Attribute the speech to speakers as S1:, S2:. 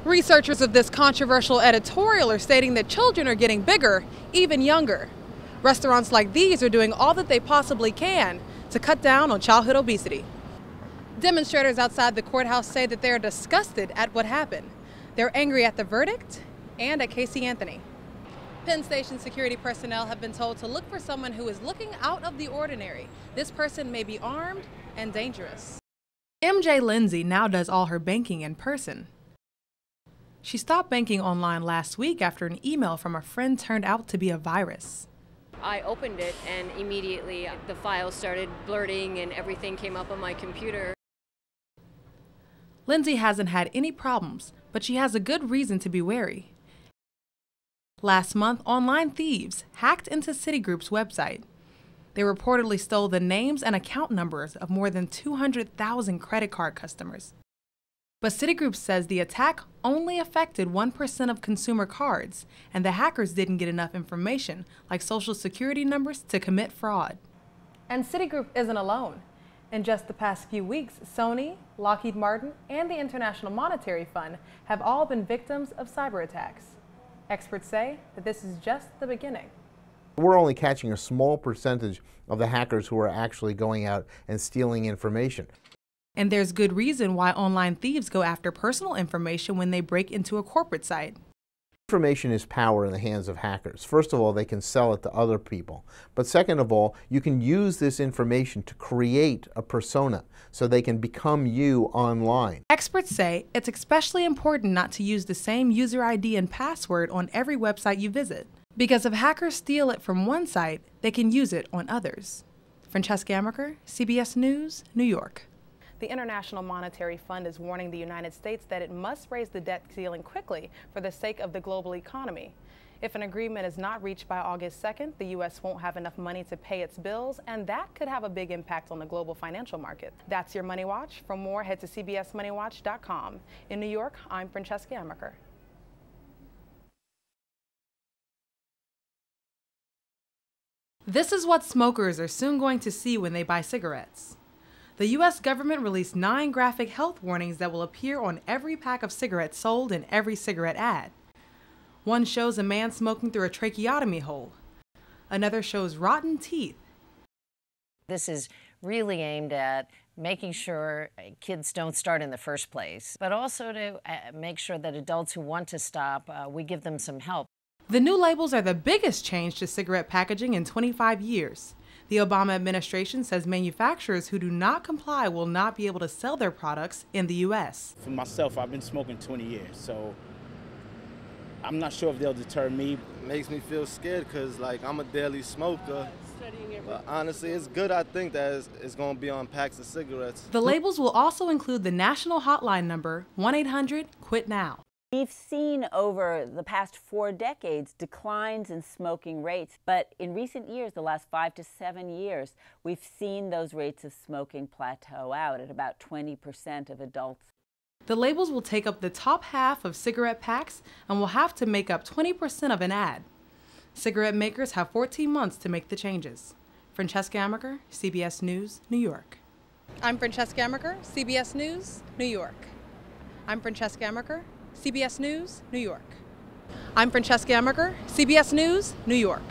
S1: Researchers of this controversial editorial are stating that children are getting bigger, even younger. Restaurants like these are doing all that they possibly can to cut down on childhood obesity. Demonstrators outside the courthouse say that they are disgusted at what happened. They're angry at the verdict and at Casey Anthony. Penn Station security personnel have been told to look for someone who is looking out of the ordinary. This person may be armed and dangerous. MJ Lindsay now does all her banking in person. She stopped banking online last week after an email from a friend turned out to be a virus.
S2: I opened it and immediately the files started blurting and everything came up on my computer.
S1: Lindsay hasn't had any problems, but she has a good reason to be wary. Last month, online thieves hacked into Citigroup's website. They reportedly stole the names and account numbers of more than 200,000 credit card customers. But Citigroup says the attack only affected 1% of consumer cards, and the hackers didn't get enough information, like social security numbers, to commit fraud. And Citigroup isn't alone. In just the past few weeks, Sony, Lockheed Martin, and the International Monetary Fund have all been victims of cyber attacks. Experts say that this is just the beginning.
S3: We're only catching a small percentage of the hackers who are actually going out and stealing information.
S1: And there's good reason why online thieves go after personal information when they break into a corporate site.
S3: Information is power in the hands of hackers. First of all, they can sell it to other people. But second of all, you can use this information to create a persona so they can become you online.
S1: Experts say it's especially important not to use the same user ID and password on every website you visit, because if hackers steal it from one site, they can use it on others. Francesca Amiker, CBS News, New York. The International Monetary Fund is warning the United States that it must raise the debt ceiling quickly for the sake of the global economy. If an agreement is not reached by August 2nd, the U.S. won't have enough money to pay its bills, and that could have a big impact on the global financial market. That's your Money Watch. For more, head to cbsmoneywatch.com. In New York, I'm Francesca Amiker. This is what smokers are soon going to see when they buy cigarettes. The U.S. government released 9 graphic health warnings that will appear on every pack of cigarettes sold in every cigarette ad. One shows a man smoking through a tracheotomy hole. Another shows rotten teeth.
S4: This is really aimed at making sure kids don't start in the first place, but also to make sure that adults who want to stop, we give them some help.
S1: The new labels are the biggest change to cigarette packaging in 25 years. The Obama administration says manufacturers who do not comply will not be able to sell their products in the U.S.
S5: For myself, I've been smoking 20 years, so I'm not sure if they'll deter me.
S6: It makes me feel scared because, like, I'm a daily smoker. But honestly, it's good, I think, that it's going to be on packs of cigarettes.
S1: The labels will also include the national hotline number, 1-800-QUIT-NOW.
S7: We've seen over the past 4 decades declines in smoking rates, but in recent years, the last 5 to 7 years, we've seen those rates of smoking plateau out at about 20% of adults.
S1: The labels will take up the top half of cigarette packs and will have to make up 20% of an ad. Cigarette makers have 14 months to make the changes. Francesca Amiker, CBS News, New York. I'm Francesca Amiker, CBS News, New York. I'm Francesca Amiker, CBS News, New York. I'm Francesca Amiker, CBS News, New York.